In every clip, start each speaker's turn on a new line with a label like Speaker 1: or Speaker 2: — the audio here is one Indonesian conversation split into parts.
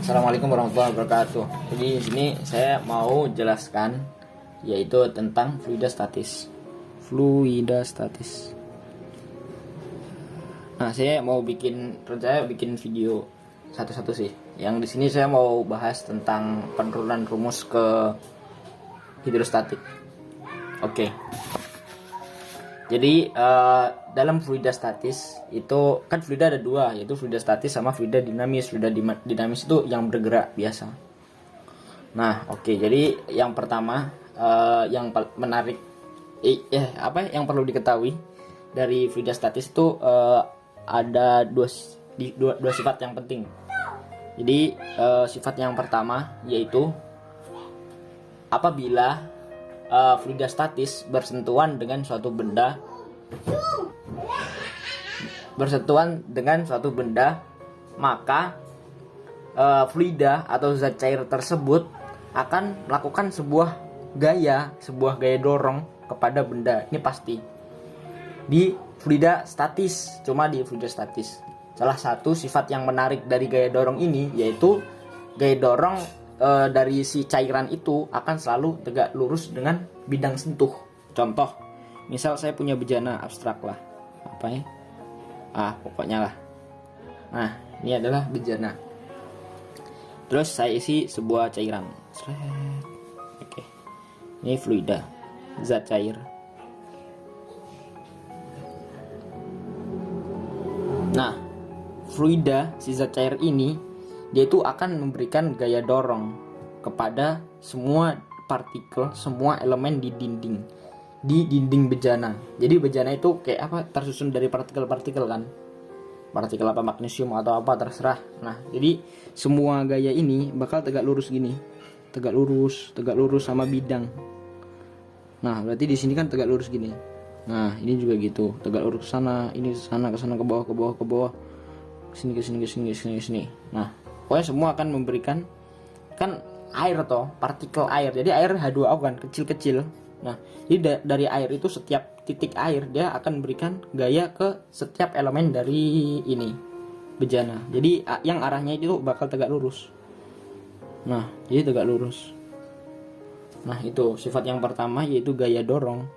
Speaker 1: Assalamualaikum warahmatullahi wabarakatuh. Jadi di sini saya mau jelaskan yaitu tentang fluida statis. Fluida statis. Nah, saya mau bikin video satu-satu sih. Yang di sini saya mau bahas tentang penurunan rumus ke hidrostatik. Oke. Jadi dalam fluida statis itu kan fluida ada dua, yaitu fluida statis sama fluida dinamis. Fluida dinamis itu yang bergerak biasa. Nah, oke. Jadi yang pertama yang menarik yang perlu diketahui dari fluida statis itu ada dua sifat yang penting. Jadi sifat yang pertama yaitu apabila fluida statis bersentuhan dengan suatu benda maka fluida atau zat cair tersebut akan melakukan sebuah gaya dorong kepada benda. Ini pasti di fluida statis. Salah satu sifat yang menarik dari gaya dorong ini yaitu gaya dorong dari si cairan itu akan selalu tegak lurus dengan bidang sentuh. Contoh, misal saya punya bejana abstrak lah, pokoknya lah. Nah, ini adalah bejana. Terus saya isi sebuah cairan. Oke. Ini fluida, zat cair. Nah, fluida, si zat cair ini dia itu akan memberikan gaya dorong kepada semua partikel, semua elemen di dinding bejana. Jadi bejana itu kayak apa? Tersusun dari partikel-partikel kan. Partikel apa, magnesium atau apa, terserah. Nah, jadi semua gaya ini bakal tegak lurus gini. Tegak lurus sama bidang. Nah, berarti di sini kan tegak lurus gini. Nah, ini juga gitu, tegak lurus ke sana, ini ke sana, ke bawah. Ke sini. Nah, pokoknya semua akan memberikan kan air toh, partikel air. Jadi air H2O kan kecil-kecil. Nah, jadi dari air itu setiap titik air dia akan memberikan gaya ke setiap elemen dari ini bejana. Jadi yang arahnya itu bakal tegak lurus. Nah, jadi tegak lurus. Nah, itu sifat yang pertama yaitu gaya dorong.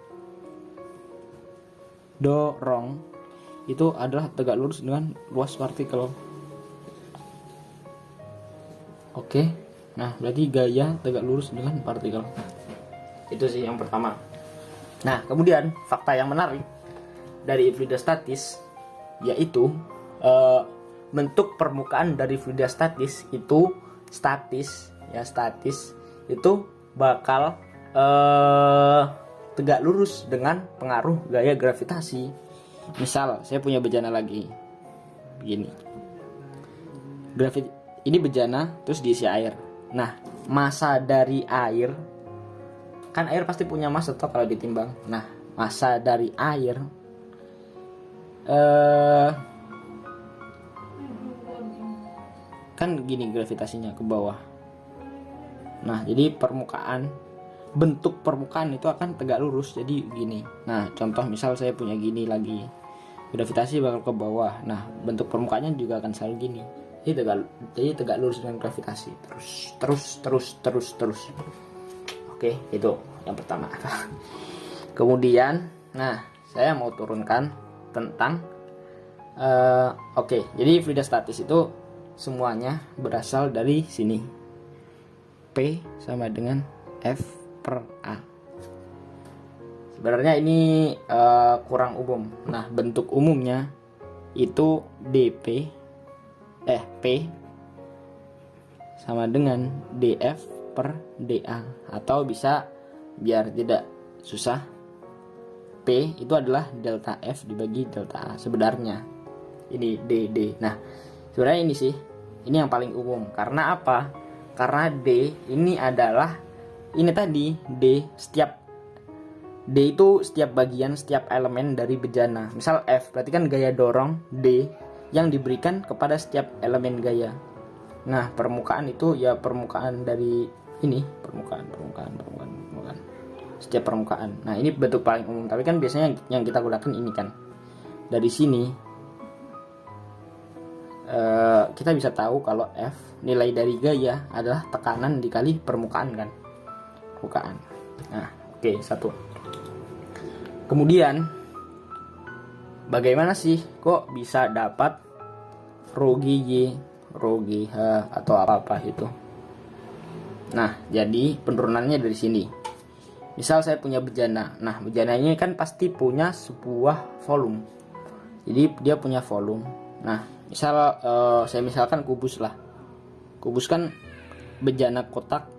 Speaker 1: Dorong itu adalah tegak lurus dengan luas partikel. Oke. Nah, berarti gaya tegak lurus dengan partikel. Itu sih yang pertama. Nah, kemudian fakta yang menarik dari fluida statis yaitu bentuk permukaan dari fluida statis itu statis itu bakal tegak lurus dengan pengaruh gaya gravitasi. Misal saya punya bejana lagi begini. Ini bejana terus diisi air. Nah, massa dari air, kan air pasti punya massa toh kalau ditimbang. Nah, massa dari air kan gini gravitasinya ke bawah. Nah, jadi bentuk permukaan itu akan tegak lurus jadi gini. Nah, contoh misal saya punya gini lagi, gravitasi bakal ke bawah. Nah, bentuk permukaannya juga akan selalu gini. Jadi tegak lurus dengan gravitasi terus. Oke, itu yang pertama. Kemudian, nah, saya mau turunkan tentang jadi fluida statis itu semuanya berasal dari sini. P sama dengan F per A. Sebenarnya ini kurang umum. Nah, bentuk umumnya itu P sama dengan DF per DA, atau bisa biar tidak susah, P itu adalah delta F dibagi delta A. Sebenarnya ini DD. Nah, sebenarnya ini yang paling umum. Karena apa? Karena D ini adalah ini tadi D itu setiap bagian, setiap elemen dari bejana. Misal F berarti kan gaya dorong D yang diberikan kepada setiap elemen gaya. Nah, permukaan itu ya permukaan dari ini, permukaan. Setiap permukaan. Nah, ini bentuk paling umum, tapi kan biasanya yang kita gunakan ini kan. Dari sini kita bisa tahu kalau F nilai dari gaya adalah tekanan dikali permukaan kan, permukaan. Nah, oke, satu. Kemudian bagaimana sih kok bisa dapat rho GY, rho GH atau apa itu? Nah, jadi penurunannya dari sini. Misal saya punya bejana. Nah, bejana ini kan pasti punya sebuah volume. Jadi dia punya volume. Nah, misal saya misalkan kubus lah. Kubus kan bejana kotak.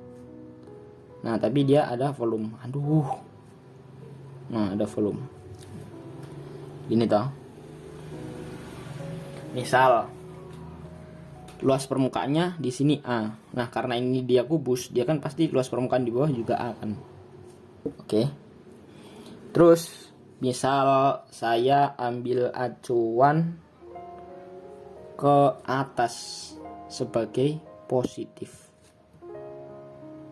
Speaker 1: Nah, tapi dia ada volume. Aduh. Nah, ada volume. Gini toh. Misal luas permukaannya di sini A. Nah, karena ini dia kubus, dia kan pasti luas permukaan di bawah juga A kan. Oke. Terus misal saya ambil acuan ke atas sebagai positif.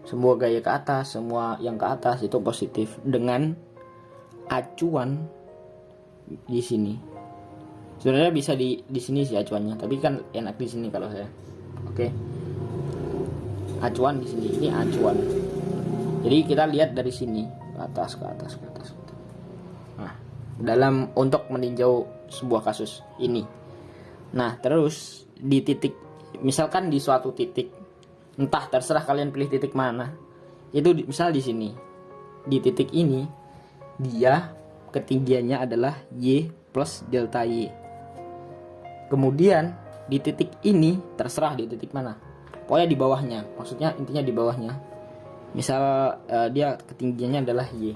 Speaker 1: Semua gaya ke atas, semua yang ke atas itu positif dengan acuan di sini. Sebenarnya bisa di sini sih acuannya, tapi kan enak di sini kalau saya. Oke. Acuan di sini, ini acuan. Jadi kita lihat dari sini ke atas, ke atas, ke atas. Nah, dalam untuk meninjau sebuah kasus ini. Nah, terus di titik, misalkan di suatu titik, entah terserah kalian pilih titik mana. Itu misal di sini, di titik ini, dia ketinggiannya adalah Y plus delta Y. Kemudian di titik ini terserah di titik mana. Pokoknya di bawahnya, maksudnya intinya di bawahnya. Misal dia ketinggiannya adalah Y.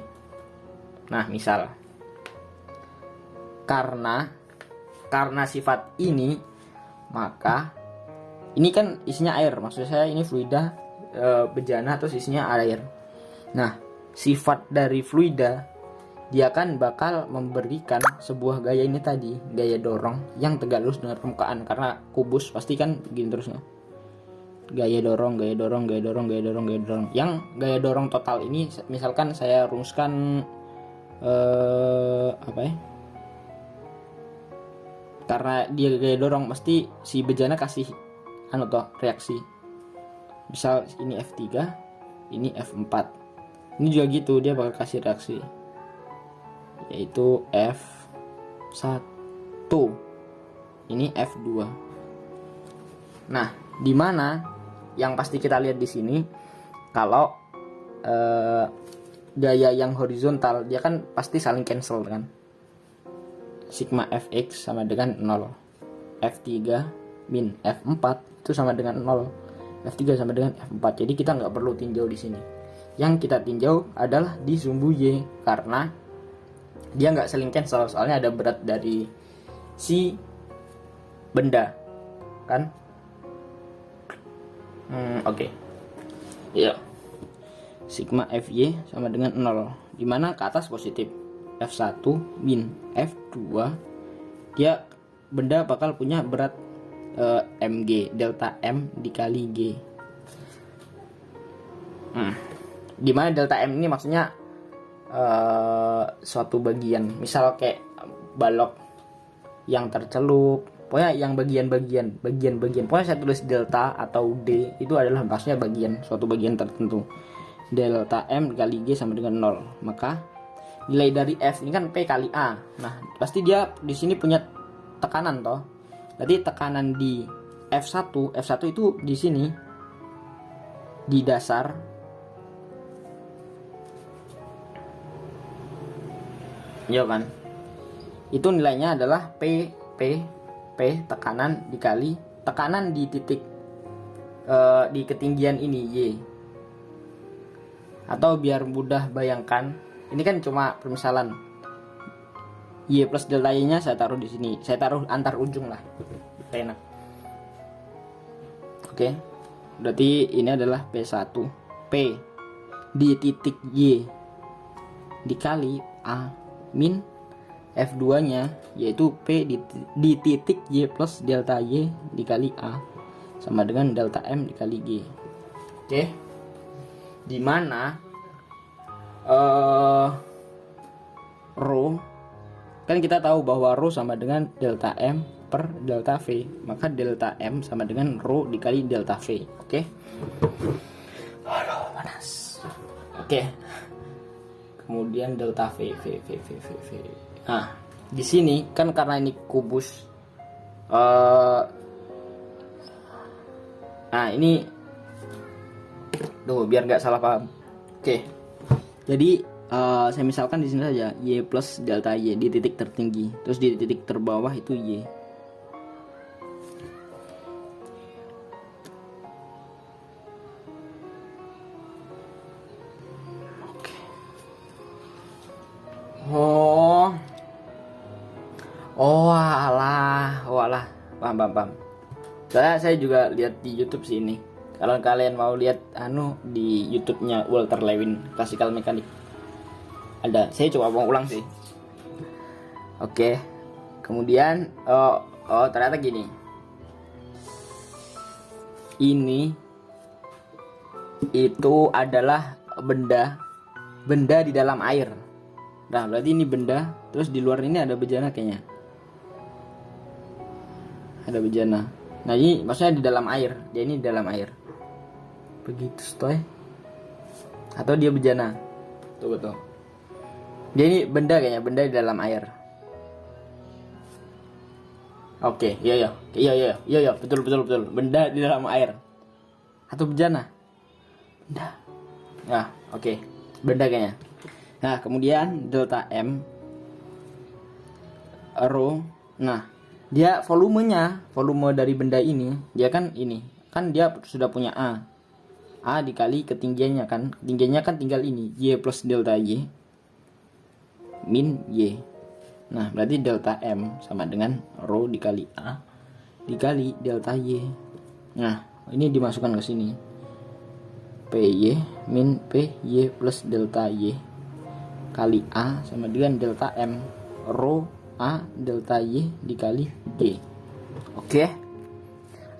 Speaker 1: Nah, misal karena sifat ini, maka ini kan isinya air. Maksud saya ini fluida bejana terus isinya air. Nah, sifat dari fluida dia kan bakal memberikan sebuah gaya ini tadi, gaya dorong yang tegak lurus dengan permukaan, karena kubus pasti kan begini terusnya. Gaya dorong, gaya dorong, gaya dorong, gaya dorong, gaya dorong. Yang gaya dorong total ini misalkan saya rumuskan apa ya? Karena dia gaya dorong pasti si bejana kasih reaksi. Misal ini F3, ini F4. Ini juga gitu, dia bakal kasih reaksi. Yaitu F1. Ini F2. Nah, di mana yang pasti kita lihat di sini kalau gaya yang horizontal dia kan pasti saling cancel kan. Sigma Fx sama dengan 0. F3 min F4 itu sama dengan 0. F3 sama dengan F4. Jadi kita nggak perlu tinjau di sini. Yang kita tinjau adalah di sumbu Y, karena dia nggak saling cancel, soalnya ada berat dari si benda kan. Oke. Ya. Sigma Fy sama dengan 0. Dimana ke atas positif. F1 min F2, dia benda bakal punya berat mg, delta M dikali G. Dimana delta M ini maksudnya suatu bagian, misal kayak balok yang tercelup, pokoknya yang bagian-bagian, pokoknya saya tulis delta atau D itu adalah maksudnya bagian, suatu bagian tertentu. Delta M dikali G sama dengan 0. Maka nilai dari F ini kan P kali A. Nah, pasti dia di sini punya tekanan toh. Jadi tekanan di F1 itu di sini di dasar ya kan. Itu nilainya adalah P tekanan dikali tekanan di titik di ketinggian ini Y. Atau biar mudah bayangkan, ini kan cuma permisalan. Y plus delta Y nya saya taruh di sini. Saya taruh antar ujung lah. Enak. Oke. Berarti ini adalah P1. P di titik Y dikali A min F2 nya, yaitu P di titik Y plus delta Y dikali A sama dengan delta M dikali G. Oke. Dimana rho kan kita tahu bahwa rho sama dengan delta M per delta V. Maka delta M sama dengan rho dikali delta V. Oke. Aduh, panas. Oke. Kemudian delta V. Nah, di sini kan karena ini kubus. Nah, ini tuh biar nggak salah paham. Oke. Jadi saya misalkan di sini saja y plus delta y di titik tertinggi, terus di titik terbawah itu y. Oke. Alah, paham. Saya juga lihat di YouTube sih ini. Kalau kalian mau lihat di YouTube-nya Walter Lewin Classical Mechanics ada. Saya coba mau ulang sih. Oke. Kemudian ternyata gini. Ini itu adalah benda di dalam air. Nah, berarti ini benda, terus di luar ini ada bejana kayaknya. Ada bejana. Nah, ini maksudnya di dalam air. Dia ini di dalam air. Begitu, stoy. Atau dia bejana. Tuh. Dia ini benda kayaknya, benda di dalam air. Oke, iya, betul. Benda di dalam air. Atau bejana? Benda. Nah, oke. Benda kayaknya. Nah, kemudian delta M rho. Nah, dia volume dari benda ini, dia kan dia sudah punya A dikali ketinggiannya kan. Ketinggiannya kan tinggal ini, Y plus delta Y min Y. Nah, berarti delta M sama dengan rho dikali A dikali delta Y. Nah, ini dimasukkan ke sini. PY min PY plus delta Y kali A sama dengan delta M rho A delta Y dikali G. Oke.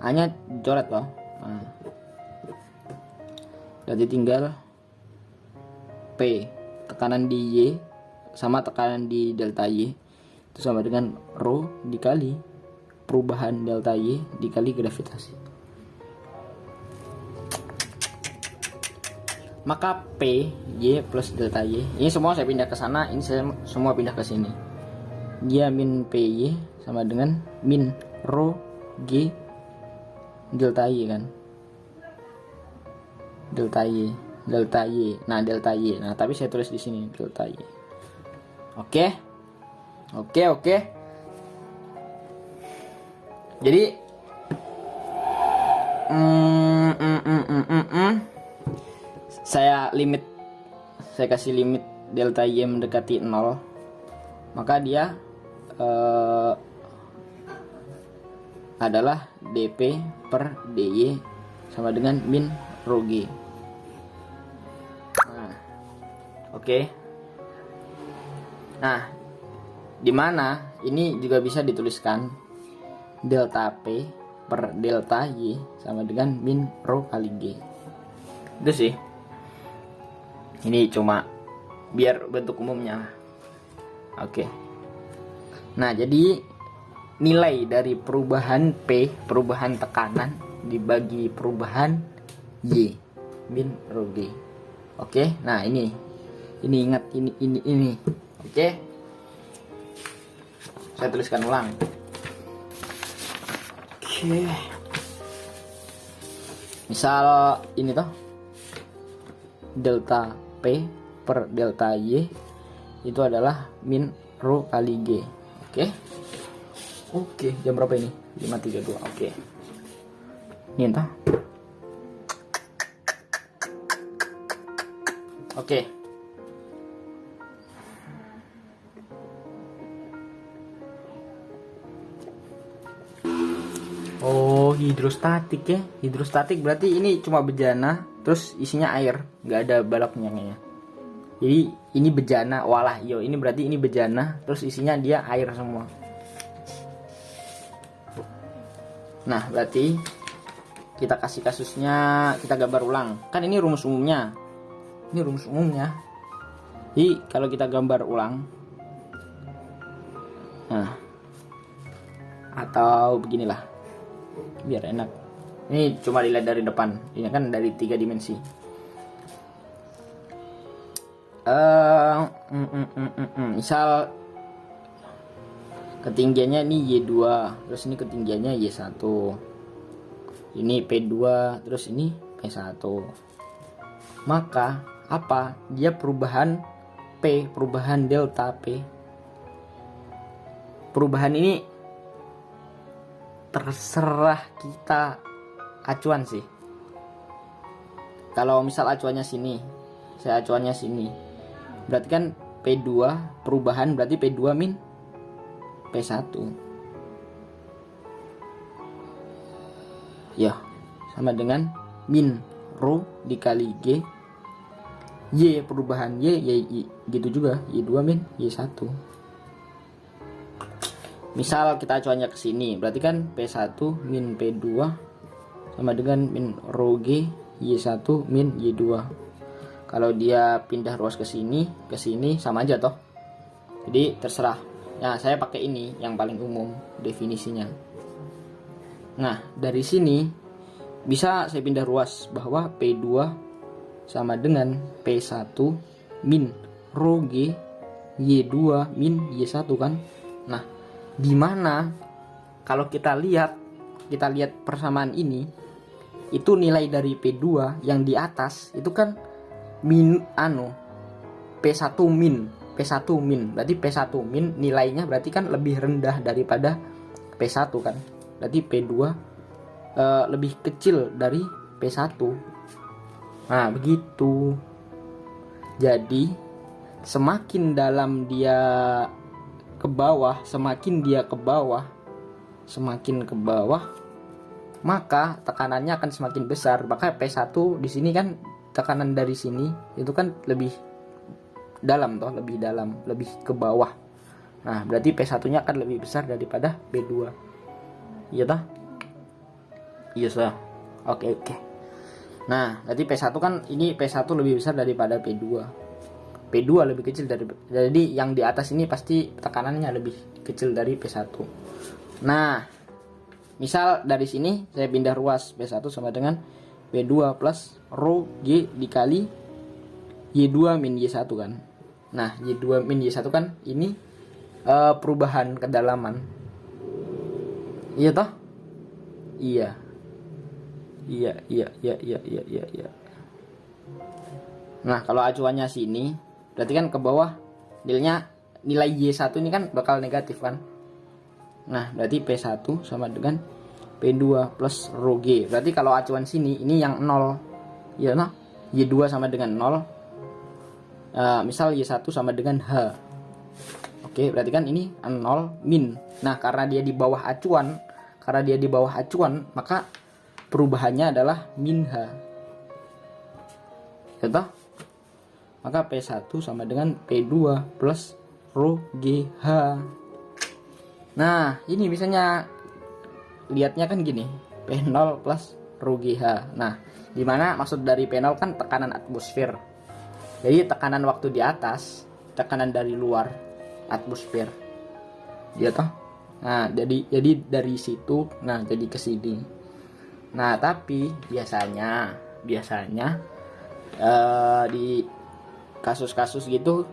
Speaker 1: A-nya dicoret loh. Nah. Jadi tinggal P, tekanan di Y sama tekanan di delta Y itu sama dengan rho dikali perubahan delta Y dikali gravitasi. Maka P Y plus delta Y ini semua saya pindah ke sana, ini saya semua pindah ke sini. Dia min PY sama dengan min rho G delta Y kan. Delta Y. Nah, delta Y. Nah, tapi saya tulis di sini delta Y. Oke. Jadi saya kasih limit delta Y mendekati 0. Maka dia adalah dP per dy sama dengan min rho G. Nah, oke. Nah, dimana ini juga bisa dituliskan delta P per delta Y sama dengan min rho kali G. Itu sih. Ini cuma biar bentuk umumnya. Oke. Nah, jadi nilai dari perubahan P, perubahan tekanan dibagi perubahan Y min rho G. Oke. Nah, ini ingat ini. Oke. Saya tuliskan ulang. Oke. Misal ini toh delta P per delta Y itu adalah min rho kali G. Oke, jam berapa ini? 5.32. Oke. Ini entah. Oke. Oh, hidrostatik ya. Hidrostatik berarti ini cuma bejana, terus isinya air, nggak ada baloknya kayaknya. Jadi ini bejana, walah, ini berarti ini bejana, terus isinya dia air semua. Nah, berarti kita kasih kasusnya, kita gambar ulang. Kan ini rumus umumnya. Jadi kalau kita gambar ulang, nah, atau beginilah biar enak. Ini cuma dilihat dari depan, ini kan dari 3 dimensi. Misal ketinggiannya ini Y2, terus ini ketinggiannya Y1, ini P2, terus ini P1. Maka apa? Dia perubahan P, perubahan delta P. Perubahan ini terserah kita acuan sih. Kalau misal acuannya sini, saya acuannya sini, berarti kan P2 perubahan, berarti P2 min P1 ya, sama dengan min rho dikali G, Y perubahan Y gitu juga, Y2 min Y1. Misal kita acuannya ke sini, berarti kan P1 min P2 sama dengan min rho G Y1 min Y2. Kalau dia pindah ruas ke sini sama aja toh. Jadi terserah. Nah, saya pakai ini yang paling umum definisinya. Nah, dari sini bisa saya pindah ruas bahwa P2 sama dengan P1 min rho G Y2 min Y1 kan. Nah, di mana kalau kita lihat persamaan ini, itu nilai dari P2 yang di atas itu kan P1 min, berarti P1 min nilainya berarti kan lebih rendah daripada P1 kan, berarti P2 lebih kecil dari P1. Nah begitu. Jadi semakin dalam dia ke bawah, semakin ke bawah, maka tekanannya akan semakin besar. Maka P1 di sini kan tekanan dari sini itu kan lebih dalam toh, lebih ke bawah. Nah, berarti P1-nya akan lebih besar daripada P2. Iya toh? Iya sah. Oke. Nah, berarti P1 kan ini P1 lebih besar daripada P2. P2 lebih kecil dari, jadi yang di atas ini pasti tekanannya lebih kecil dari P1. Nah, misal dari sini saya pindah ruas, P1 sama dengan P2 plus rho G dikali Y2 min Y1 kan. Nah, Y2 min Y1 kan ini perubahan kedalaman. Iya toh? Iya. Nah, kalau acuannya sini, berarti kan ke bawah nilai Y1 ini kan bakal negatif kan. Nah, berarti P1 sama dengan P2 plus rho G. Berarti kalau acuan sini ini yang 0. Ya nah, Y2 sama dengan 0. Misal Y1 sama dengan H. Oke, berarti kan ini 0 min. Nah, karena dia di bawah acuan, maka perubahannya adalah min H. Ya toh? Maka P1 sama dengan P2 plus rho GH. Nah, ini biasanya lihatnya kan gini, P0 plus rho GH. Nah, dimana maksud dari P0 kan tekanan atmosfer. Jadi tekanan waktu di atas, tekanan dari luar atmosfer. Ya toh? Nah, jadi dari situ, nah jadi ke sini. Nah, tapi biasanya di kasus-kasus gitu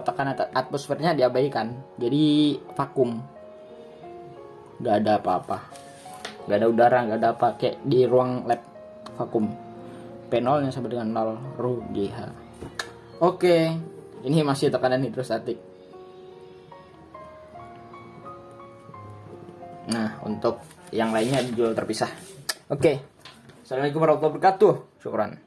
Speaker 1: tekanan atmosfernya diabaikan, jadi vakum, nggak ada apa-apa, nggak ada udara, nggak ada apa, kayak di ruang lab vakum. P0 yang sama dengan 0 rho GH. Oke, ini masih tekanan hidrostatik. Nah, untuk yang lainnya dijual terpisah. Oke, assalamualaikum warahmatullahi wabarakatuh. Syukran.